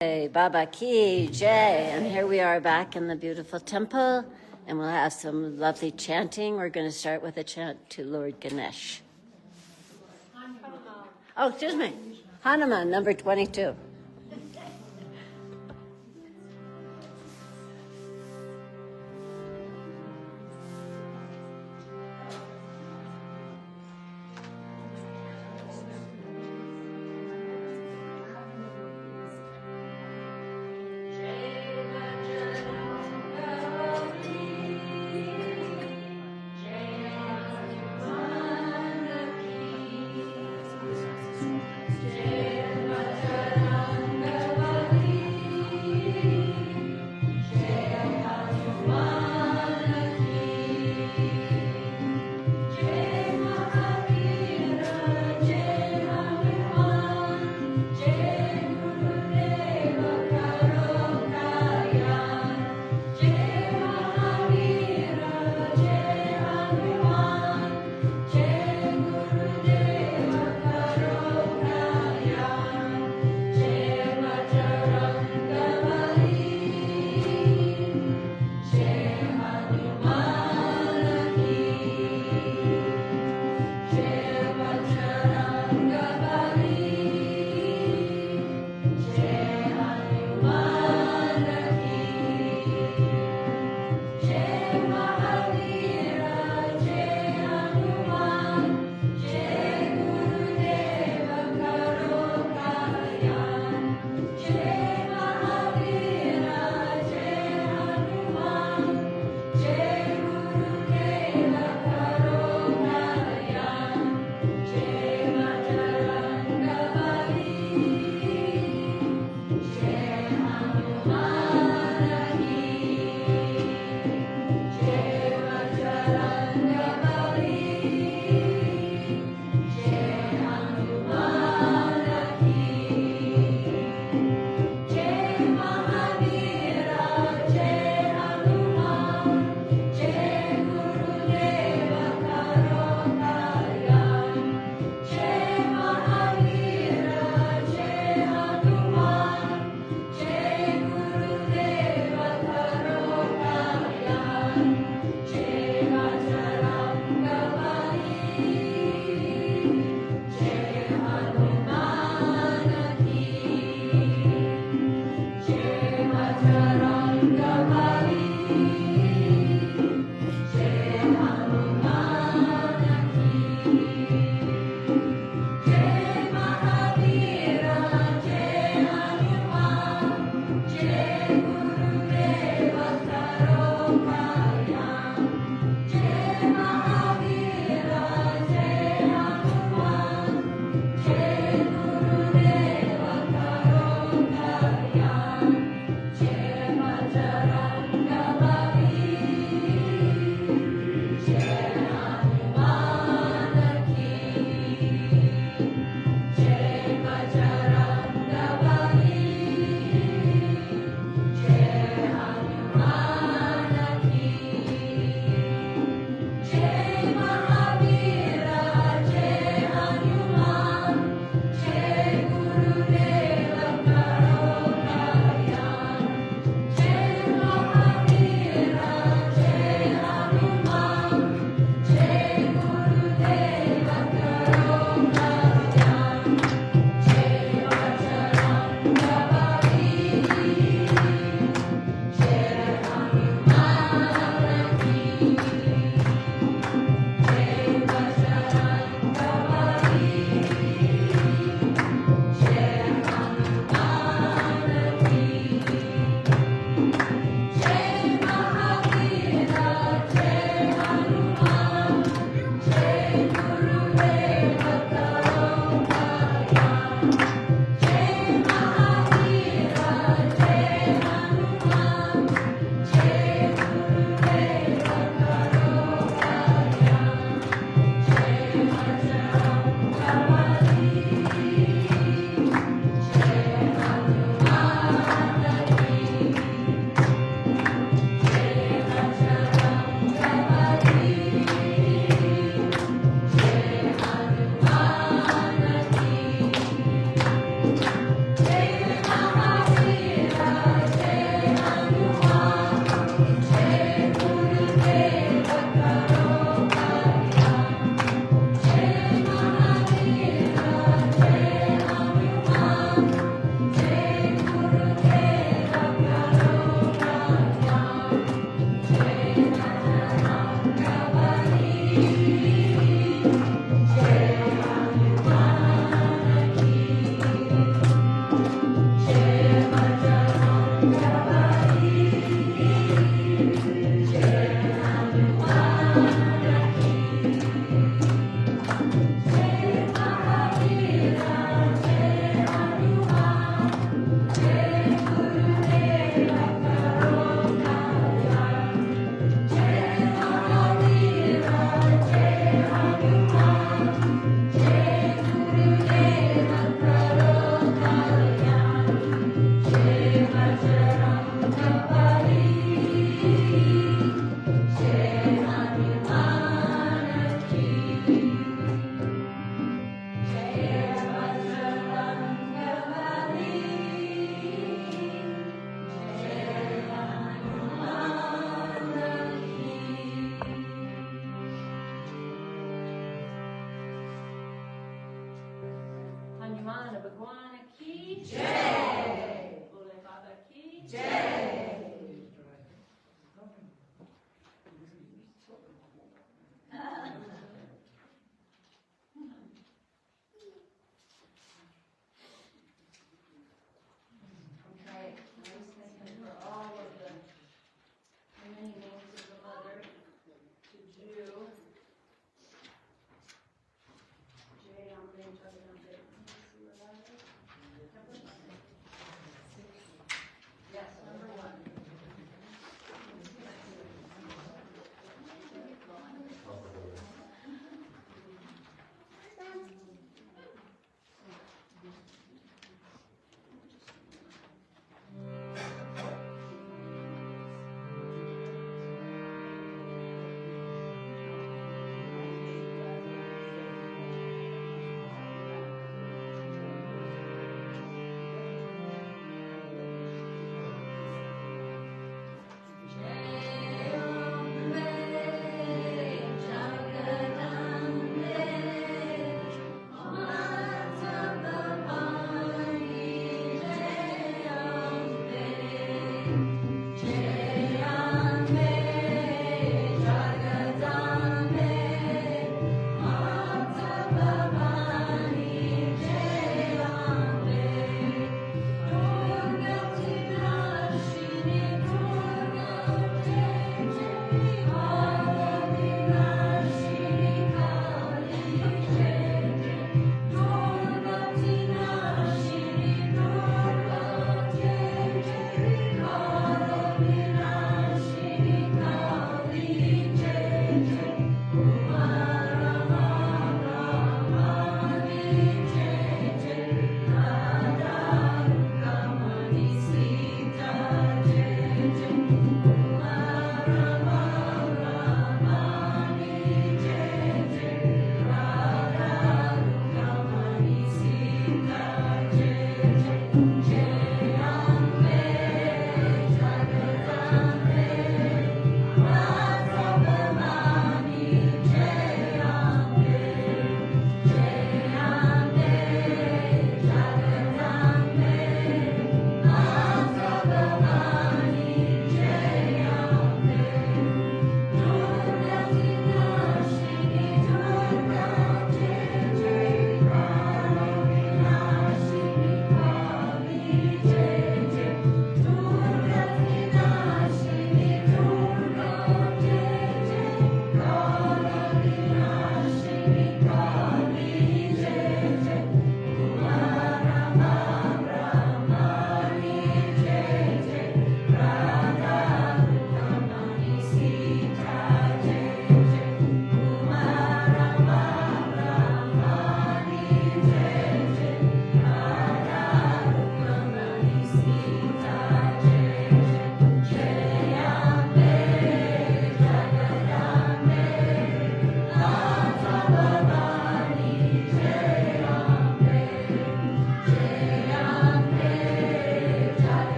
Hey, Baba Ki Jai. And here we are back in the beautiful temple, and we'll have some lovely chanting. We're going to start with a chant to Lord Ganesh. Oh, excuse me. Hanuman, number 22. Jai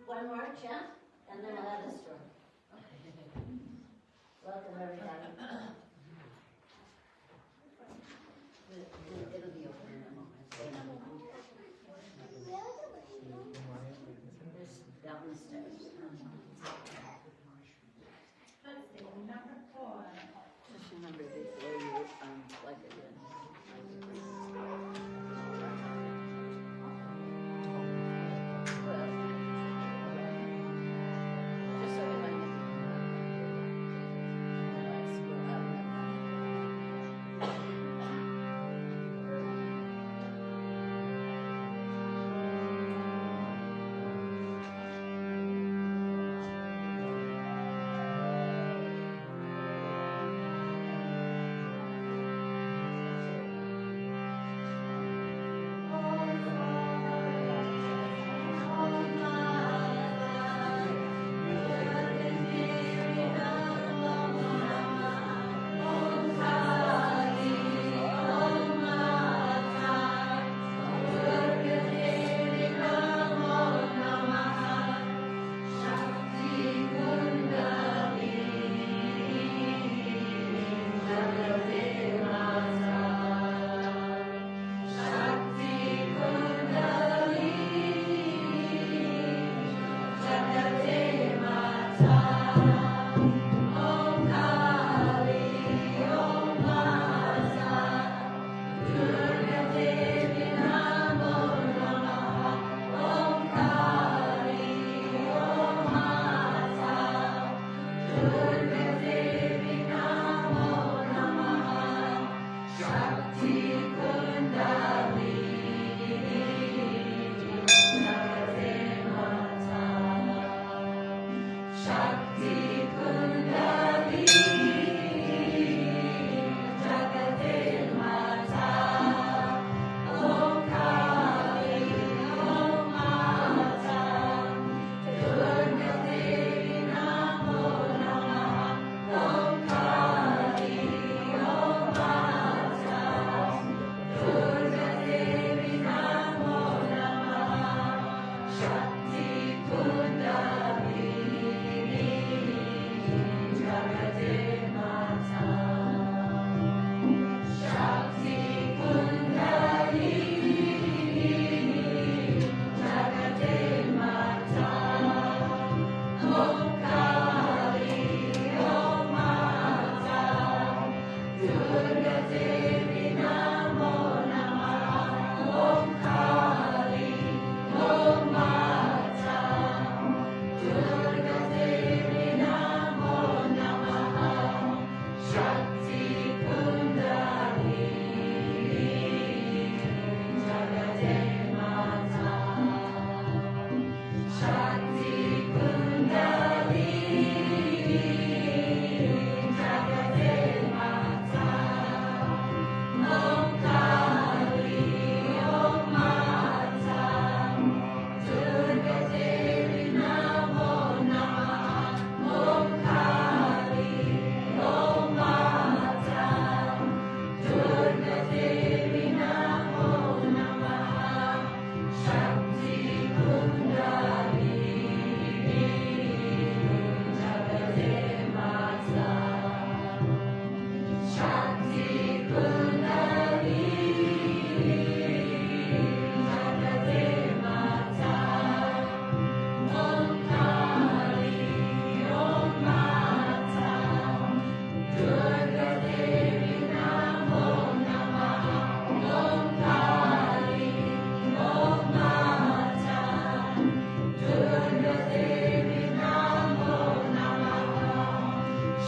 One more chant, and then we'll have a story. Welcome, everybody. It'll be open in a moment. Stay in a moment. There's down the stairs. Number 4. Just remember before you plug it in.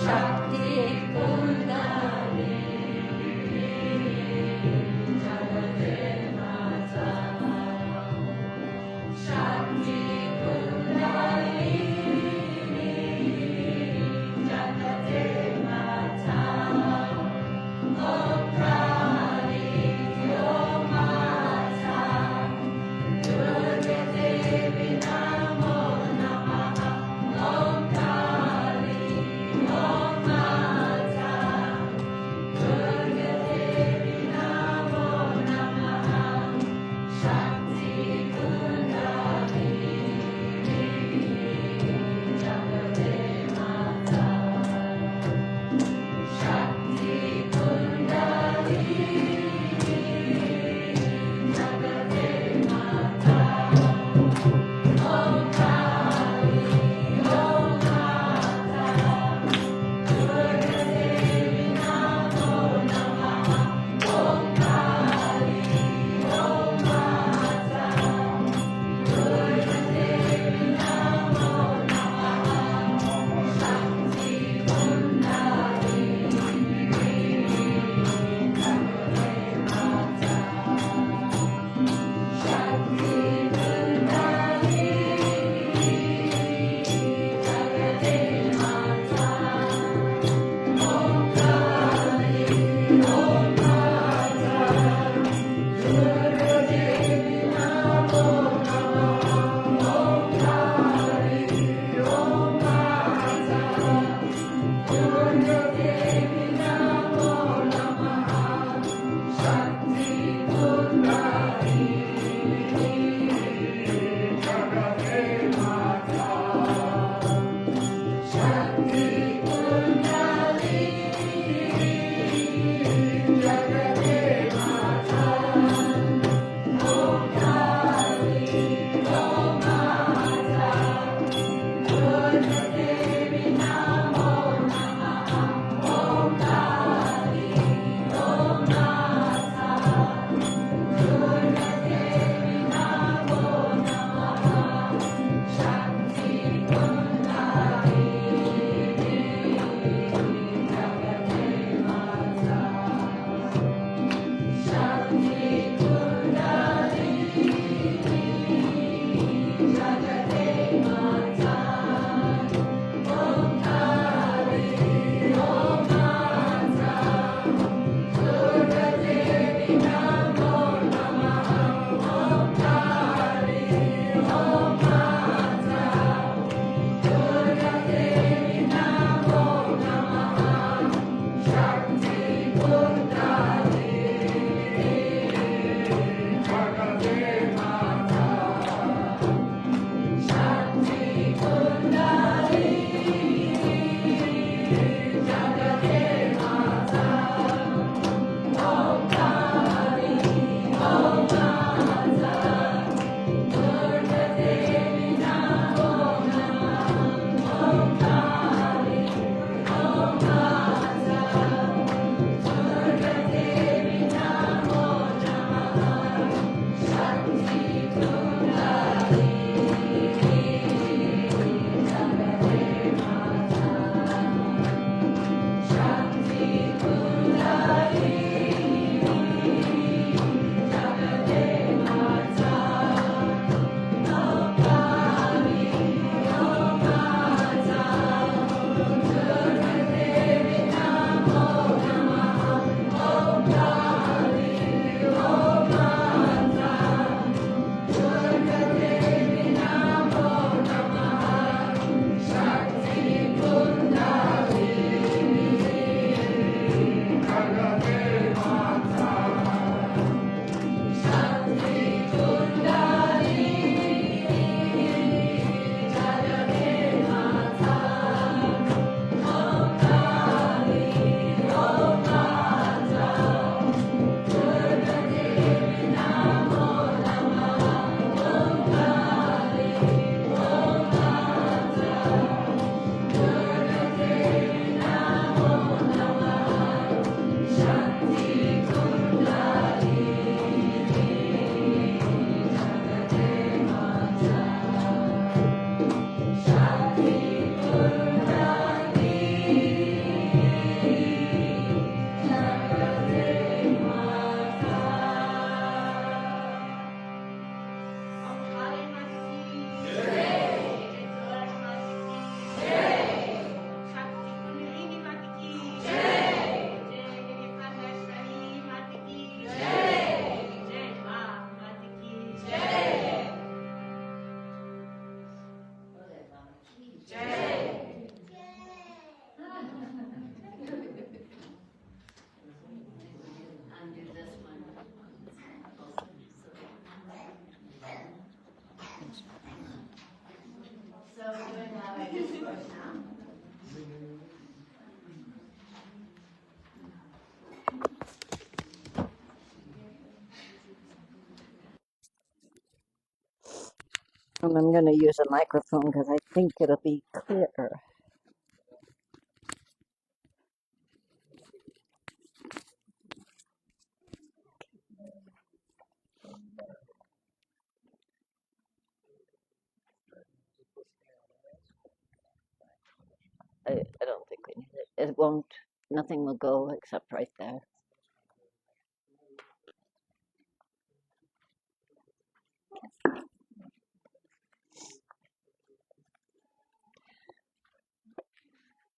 Om And I'm going to use a microphone because I think it'll be clearer. I don't think we need it. It won't, nothing will go except right there.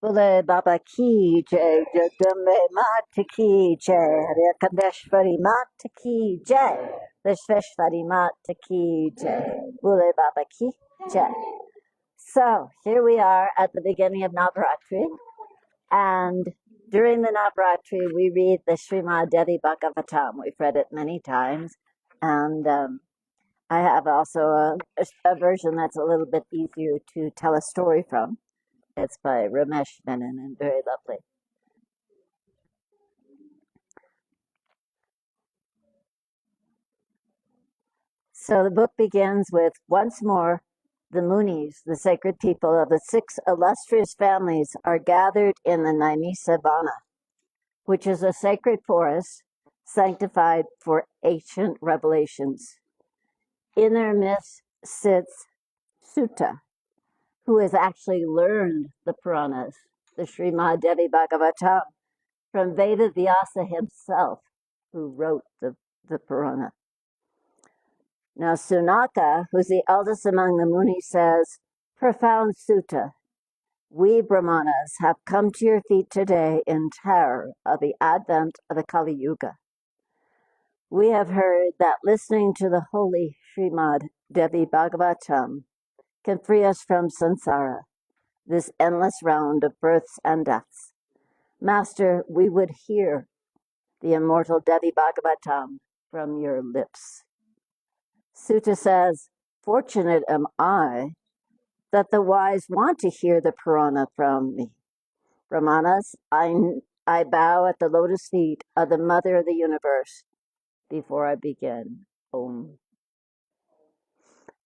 Bole Baba Ki Jai, Jagdambe Mata Ki Jai, Hare Kadeshvari Mata Ki Jai, Vishveshvari Mata Ki Jai, Bole Baba Ki Jai. So here we are at the beginning of Navratri, and during the Navratri we read the Srimad Devi Bhagavatam. We've read it many times, and I have also a version that's a little bit easier to tell a story from. It's by Ramesh Menon and very lovely. So the book begins with, once more, the Munis, the sacred people of the 6 illustrious families, are gathered in the Naimisabana, which is a sacred forest sanctified for ancient revelations. In their midst sits Sutta, who has actually learned the Puranas, the Srimad Devi Bhagavatam, from Veda Vyasa himself, who wrote the Purana. Now, Sunaka, who's the eldest among the Munis, says, "Profound Sutta, we Brahmanas have come to your feet today in terror of the advent of the Kali Yuga. We have heard that listening to the holy Srimad Devi Bhagavatam can free us from samsara, this endless round of births and deaths. Master, we would hear the immortal Devi Bhagavatam from your lips." Sutta says, "Fortunate am I that the wise want to hear the Purana from me. Brahmanas, I bow at the lotus feet of the Mother of the Universe before I begin. Om."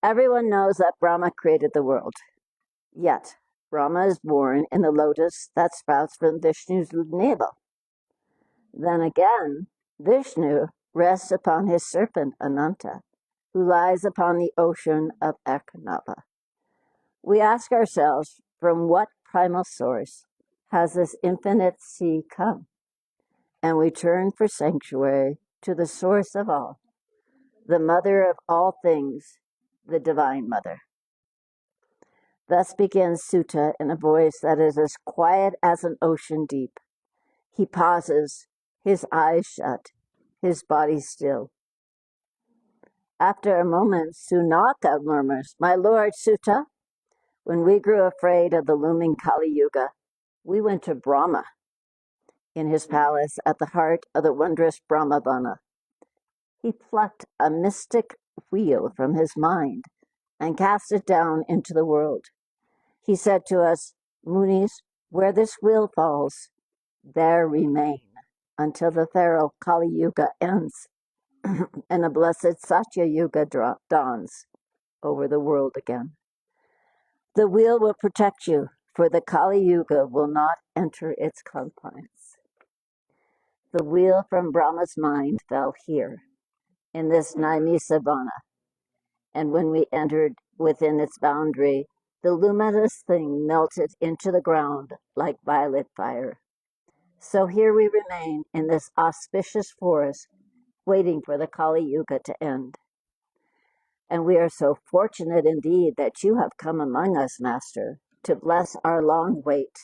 Everyone knows that Brahma created the world. Yet, Brahma is born in the lotus that sprouts from Vishnu's navel. Then again, Vishnu rests upon his serpent Ananta, who lies upon the ocean of Eknava. We ask ourselves, from what primal source has this infinite sea come? And we turn for sanctuary to the source of all, the mother of all things, the Divine Mother. Thus begins Sutta in a voice that is as quiet as an ocean deep. He pauses, his eyes shut, his body still. After a moment, Sunaka murmurs, "My lord Sutta, when we grew afraid of the looming Kali Yuga, we went to Brahma in his palace at the heart of the wondrous Brahmavana. He plucked a mystic wheel from his mind and cast it down into the world. He said to us, 'Munis, where this wheel falls, there remain until the thorough Kali Yuga ends and a blessed Satya Yuga dawns over the world again. The wheel will protect you, for the Kali Yuga will not enter its confines.' The wheel from Brahma's mind fell here, in this Naimisabana, and when we entered within its boundary, the luminous thing melted into the ground like violet fire. So here we remain in this auspicious forest, waiting for the Kali Yuga to end. And we are so fortunate indeed that you have come among us, Master, to bless our long wait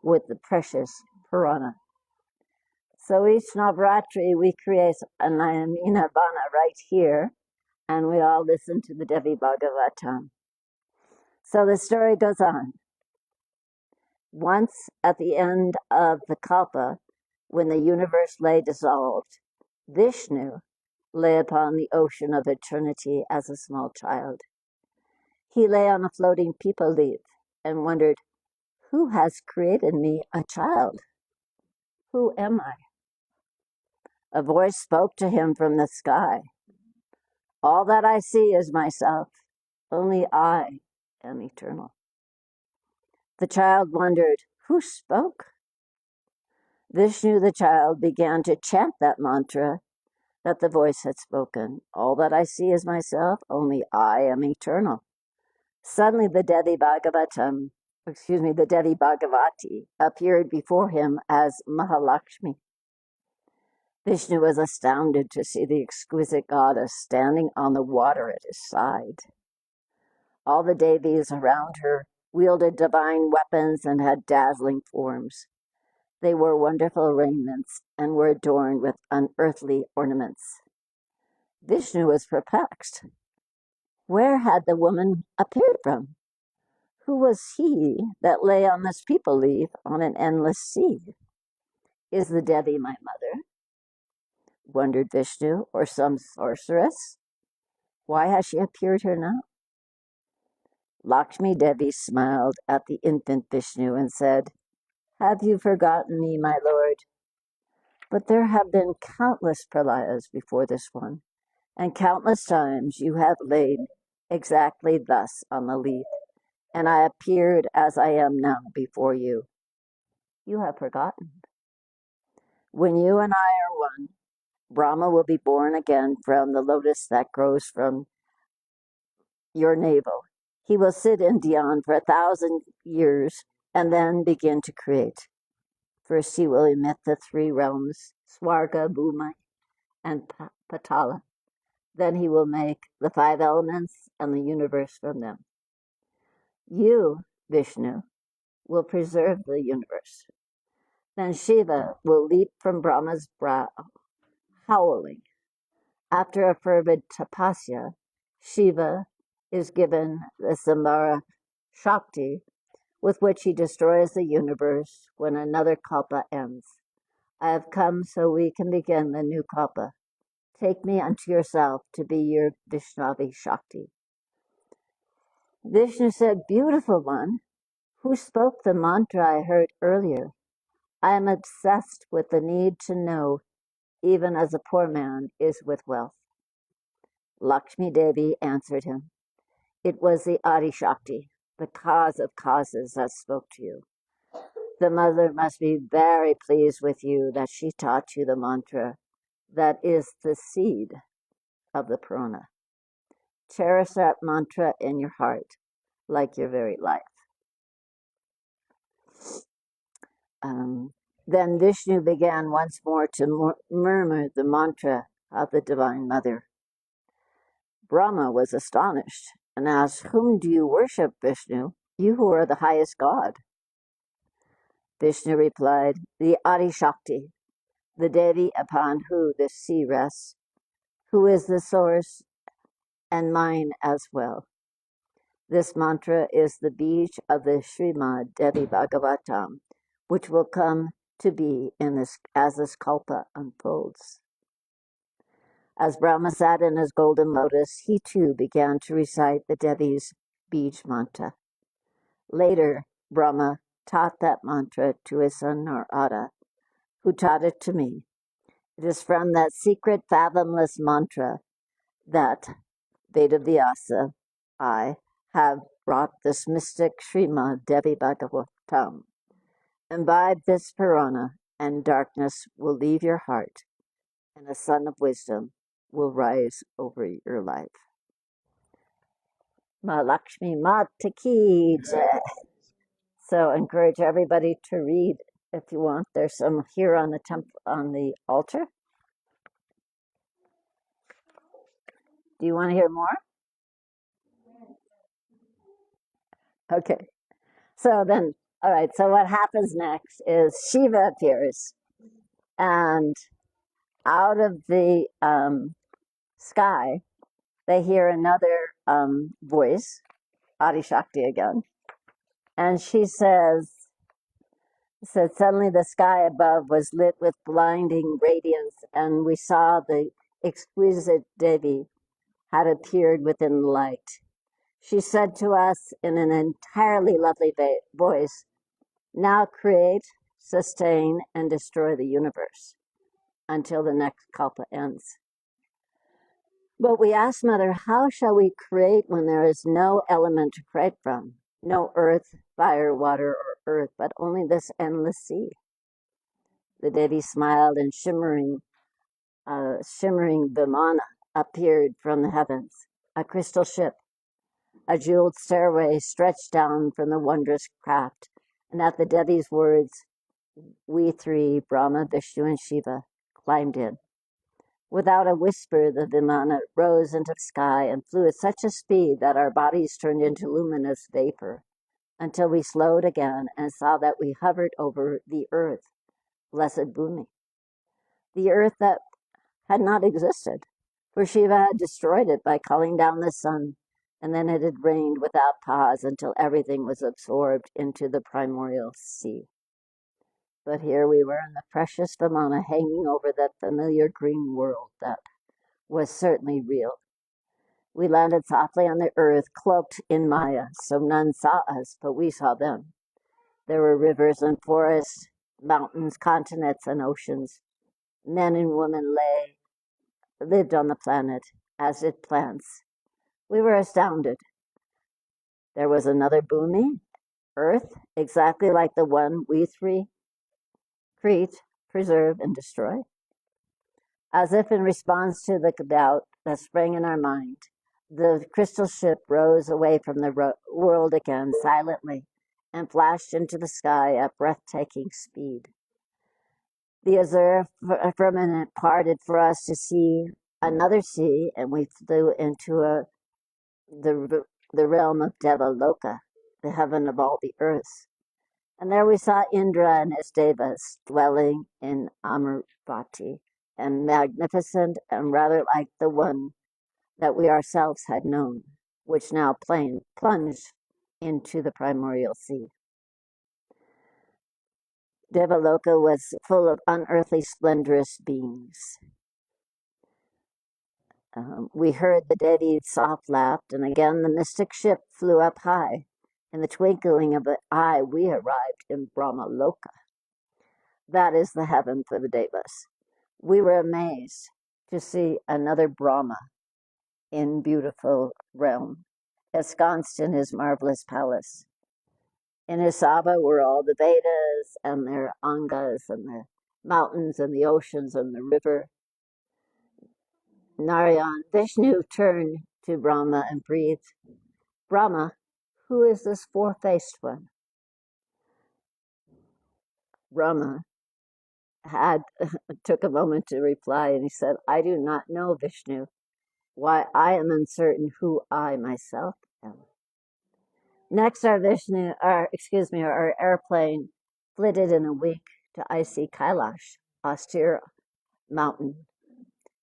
with the precious Purana." So each Navratri we create a Nayamina Bana right here, and we all listen to the Devi Bhagavatam. So the story goes on. Once at the end of the Kalpa, when the universe lay dissolved, Vishnu lay upon the ocean of eternity as a small child. He lay on a floating peepal leaf and wondered, "Who has created me a child? Who am I?" A voice spoke to him from the sky. "All that I see is myself. Only I am eternal. The child wondered, who spoke? Vishnu, the child, began to chant that mantra that the voice had spoken. All that I see is myself, only I am eternal. Suddenly the Devi Bhagavati appeared before him as Mahalakshmi. Vishnu was astounded to see the exquisite goddess standing on the water at his side. All the Devis around her wielded divine weapons and had dazzling forms. They wore wonderful raiments and were adorned with unearthly ornaments. Vishnu was perplexed. Where had the woman appeared from? Who was he that lay on this people leaf on an endless sea? Is the Devi my mother? Wondered Vishnu, or some sorceress? Why has she appeared here now? Lakshmi Devi smiled at the infant Vishnu and said, have you forgotten me, my lord? But there have been countless pralayas before this one, and countless times you have lain exactly thus on the leaf, and I appeared as I am now before you. You have forgotten. When you and I are one, Brahma will be born again from the lotus that grows from your navel. He will sit in Dhyan for 1,000 years and then begin to create. First, he will emit the 3 realms, Swarga, Bhuma, and Patala. Then he will make the 5 elements and the universe from them. You, Vishnu, will preserve the universe. Then Shiva will leap from Brahma's brow, howling. After a fervid tapasya, Shiva is given the Samvara Shakti, with which he destroys the universe when another kalpa ends. I have come so we can begin the new kalpa. Take me unto yourself to be your Vishnavi Shakti. Vishnu said, beautiful one, who spoke the mantra I heard earlier? I am obsessed with the need to know, even as a poor man is with wealth. Lakshmi Devi answered him, it was the Adi Shakti, the cause of causes, that spoke to you. The mother must be very pleased with you that she taught you the mantra that is the seed of the prana. Cherish that mantra in your heart like your very life. Then Vishnu began once more to murmur the mantra of the Divine Mother. Brahma was astonished and asked, whom do you worship, Vishnu? You who are the highest God. Vishnu replied, the Adi Shakti, the Devi upon whom the sea rests, who is the source and mine as well. This mantra is the bij of the Srimad Devi Bhagavatam, which will come to be in this as this kalpa unfolds. As Brahma sat in his golden lotus, he too began to recite the Devi's bij mantra. Later, Brahma taught that mantra to his son Narada, who taught it to me. It is from that secret, fathomless mantra that Vedavyasa, I, have brought this mystic Srimad Devi Bhagavatam. Imbibe this Purana, and darkness will leave your heart, and a sun of wisdom will rise over your life. Mahalakshmi Mata Ki Jai. So encourage everybody to read if you want. There's some here on the altar. Do you want to hear more? Okay. So then, all right. So what happens next is Shiva appears, and out of the sky, they hear another voice, Adi Shakti again, and she said, suddenly the sky above was lit with blinding radiance, and we saw the exquisite Devi had appeared within the light. She said to us in an entirely lovely voice, now create, sustain, and destroy the universe until the next kalpa ends. But we asked Mother, how shall we create when there is no element to create from? No earth, fire, water, or earth, but only this endless sea. The Devi smiled, and shimmering Vimana appeared from the heavens, a crystal ship. A jeweled stairway stretched down from the wondrous craft, and at the Devi's words, we three, Brahma, Vishnu, and Shiva, climbed in. Without a whisper, the Vimana rose into the sky and flew at such a speed that our bodies turned into luminous vapor, until we slowed again and saw that we hovered over the earth, blessed Bhumi, the earth that had not existed, for Shiva had destroyed it by calling down the sun, and then it had rained without pause until everything was absorbed into the primordial sea. But here we were in the precious Vimana, hanging over that familiar green world that was certainly real. We landed softly on the earth, cloaked in Maya, so none saw us, but we saw them. There were rivers and forests, mountains, continents, and oceans. Men and women lived on the planet, as did plants. We were astounded. There was another Bhumi, Earth, exactly like the one we three create, preserve, and destroy. As if in response to the doubt that sprang in our mind, the crystal ship rose away from the world again silently and flashed into the sky at breathtaking speed. The azure firmament parted for us to see another sea, and we flew into the realm of Devaloka, the heaven of all the earths. And there we saw Indra and his devas dwelling in Amaravati, and magnificent and rather like the one that we ourselves had known, which now plunged into the primordial sea. Devaloka was full of unearthly, splendorous beings. We heard the Devi's soft laugh, and again the mystic ship flew up high. In the twinkling of an eye, we arrived in Brahmaloka. That is the heaven for the Devas. We were amazed to see another Brahma in beautiful realm, ensconced in his marvelous palace. In his Sabha were all the Vedas and their Angas and the mountains and the oceans and the river. Narayan, Vishnu turned to Brahma and breathed, Brahma, who is this four-faced one? Brahma took a moment to reply, and he said, I do not know, Vishnu. Why, I am uncertain who I myself am. Next, our airplane flitted in a week to icy Kailash, austere mountain.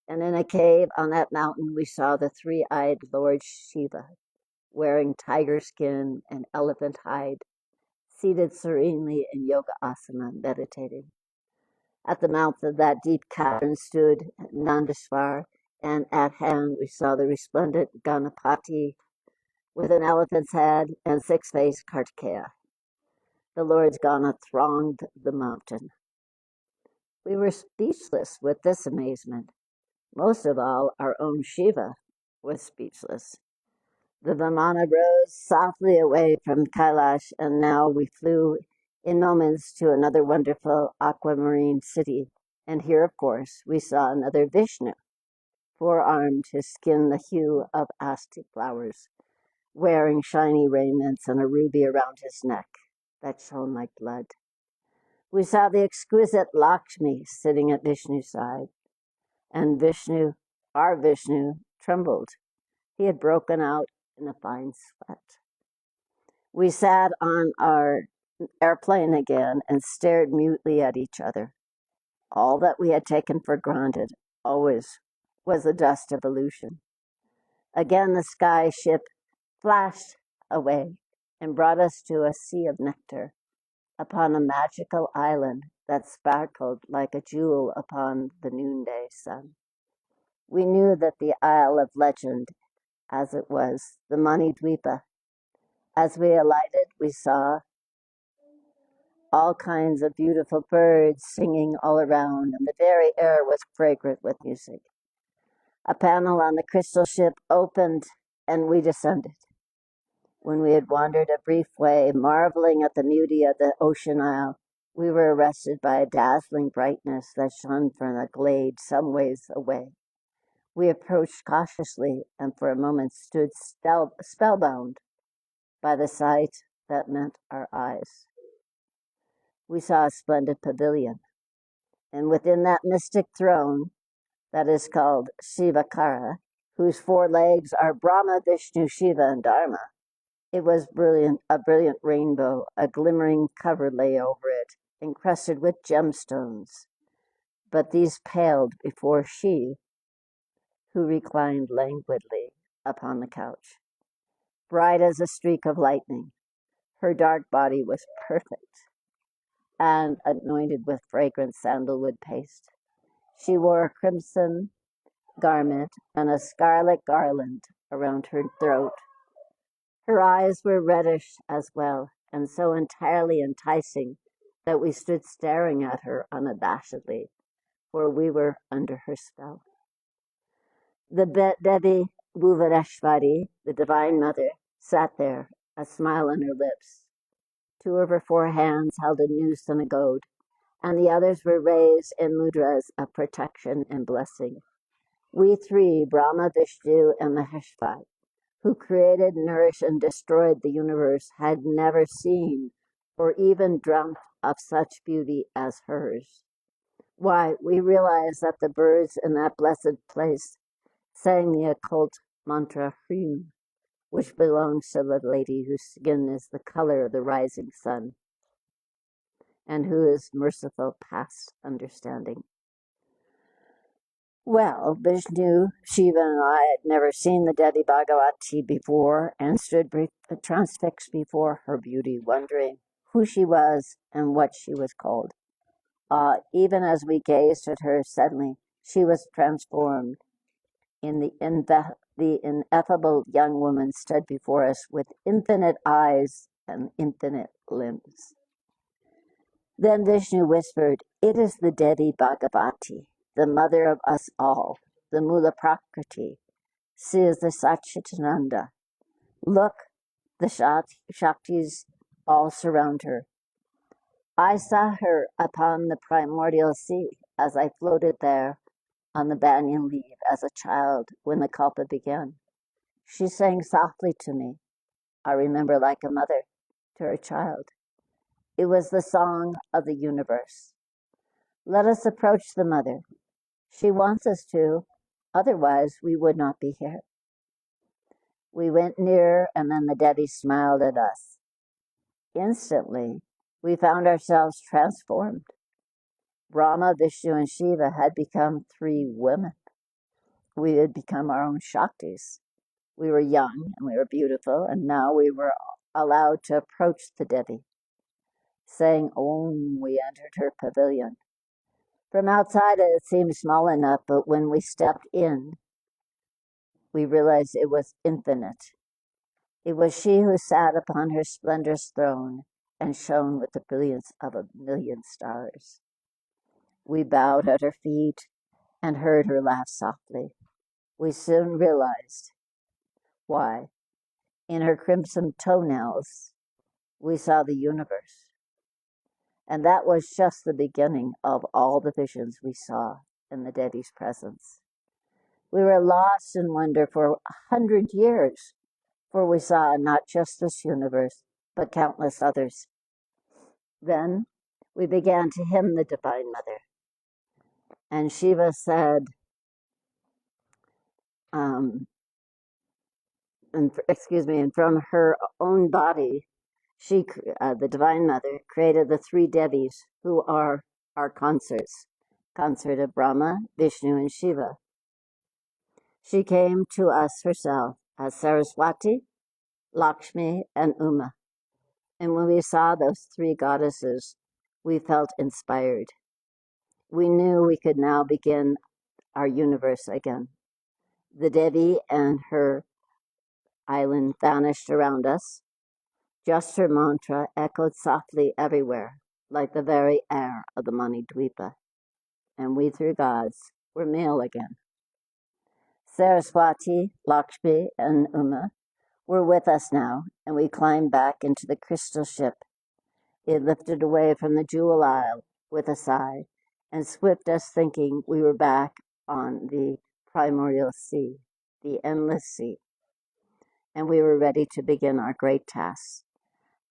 And in a cave on that mountain, we saw the three-eyed Lord Shiva, wearing tiger skin and elephant hide, seated serenely in yoga asana, meditating. At the mouth of that deep cavern stood Nandeshwar, and at hand we saw the resplendent Ganapati with an elephant's head and six-faced Kartikeya. The Lord's Gana thronged the mountain. We were speechless with this amazement. Most of all, our own Shiva was speechless. The Vimana rose softly away from Kailash, and now we flew in moments to another wonderful aquamarine city. And here, of course, we saw another Vishnu, four-armed, his skin the hue of asti flowers, wearing shiny raiments and a ruby around his neck that shone like blood. We saw the exquisite Lakshmi sitting at Vishnu's side, and our Vishnu, trembled. He had broken out in a fine sweat. We sat on our airplane again and stared mutely at each other. All that we had taken for granted always was the dust of illusion. Again the sky ship flashed away and brought us to a sea of nectar upon a magical island that sparkled like a jewel upon the noonday sun. We knew that the Isle of Legend, as it was, the Manidvipa. As we alighted, we saw all kinds of beautiful birds singing all around, and the very air was fragrant with music. A panel on the crystal ship opened and we descended. When we had wandered a brief way, marveling at the beauty of the ocean isle, we were arrested by a dazzling brightness that shone from a glade some ways away. We approached cautiously and for a moment stood spellbound by the sight that met our eyes. We saw a splendid pavilion, and within that mystic throne that is called Shivakara, whose 4 legs are Brahma, Vishnu, Shiva, and Dharma, it was brilliant, a brilliant rainbow. A glimmering cover lay over it, encrusted with gemstones. But these paled before she, who reclined languidly upon the couch. Bright as a streak of lightning, her dark body was perfect and anointed with fragrant sandalwood paste. She wore a crimson garment and a scarlet garland around her throat. Her eyes were reddish as well, and so entirely enticing that we stood staring at her unabashedly, for we were under her spell. The Devi Bhuvaneshwari, the Divine Mother, sat there, a smile on her lips. 2 of her 4 hands held a new synagode, and the others were raised in mudras of protection and blessing. We 3, Brahma, Vishnu, and Maheshwar, who created, nourished, and destroyed the universe, had never seen or even dreamt of such beauty as hers. Why, we realized that the birds in that blessed place sang the occult mantra Hrim, which belongs to the lady whose skin is the color of the rising sun, and who is merciful past understanding. Well, Vishnu, Shiva, and I had never seen the Devi Bhagavati before and stood transfixed before her beauty, wondering who she was and what she was called. Even as we gazed at her, suddenly she was transformed. The ineffable young woman stood before us with infinite eyes and infinite limbs. Then Vishnu whispered, "It is the Devi Bhagavati, the mother of us all, the Mula Prakriti. She is the Satchitananda. Look, the Shaktis all surround her. I saw her upon the primordial sea as I floated there on the banyan leaf as a child when the Kalpa began. She sang softly to me, I remember like a mother to her child. It was the song of the universe. Let us approach the mother. She wants us to, otherwise we would not be here." We went nearer, and then the Devi smiled at us. Instantly, we found ourselves transformed. Brahma, Vishnu, and Shiva had become 3 women. We had become our own Shaktis. We were young and we were beautiful, and now we were allowed to approach the Devi. Saying Om, we entered her pavilion. From outside it seemed small enough, but when we stepped in, we realized it was infinite. It was she who sat upon her splendorous throne and shone with the brilliance of 1,000,000 stars. We bowed at her feet and heard her laugh softly. We soon realized why. In her crimson toenails, we saw the universe. And that was just the beginning of all the visions we saw in the Devi's presence. We were lost in wonder for 100 years, for we saw not just this universe, but countless others. Then we began to hymn the Divine Mother. And Shiva said, and from her own body, she, the Divine Mother, created the 3 Devis who are our consorts, consort of Brahma, Vishnu, and Shiva. She came to us herself as Saraswati, Lakshmi, and Uma. And when we saw those 3 goddesses, we felt inspired. We knew we could now begin our universe again. The Devi and her island vanished around us. Just her mantra echoed softly everywhere, like the very air of the Manidvipa. And we 3 gods were male again. Saraswati, Lakshmi, and Uma were with us now, and we climbed back into the crystal ship. It lifted away from the jewel isle with a sigh and swept us, thinking we were back on the primordial sea, the endless sea, and we were ready to begin our great task,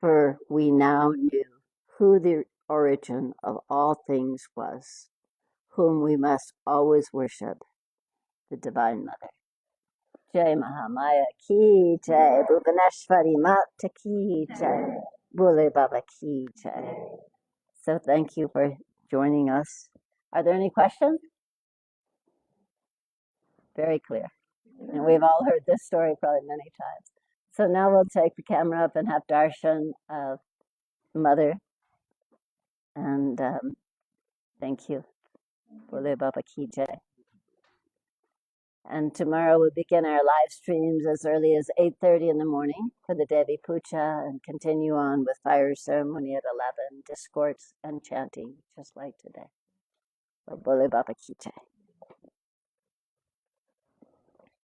for we now knew who the origin of all things was, whom we must always worship, the Divine Mother. Jai Mahamaya ki jai, Bhuvaneshwari Mata ki jai, Bhole Baba ki jai. So thank you for joining us. Are there any questions? Very clear. And we've all heard this story probably many times. So now we'll take the camera up and have darshan of Mother. And thank you. Bole Baba Ki Jai. And tomorrow we'll begin our live streams as early as 8:30 in the morning for the Devi Puja and continue on with fire ceremony at 11, discourse and chanting, just like today. Bole Baba Ki Jai.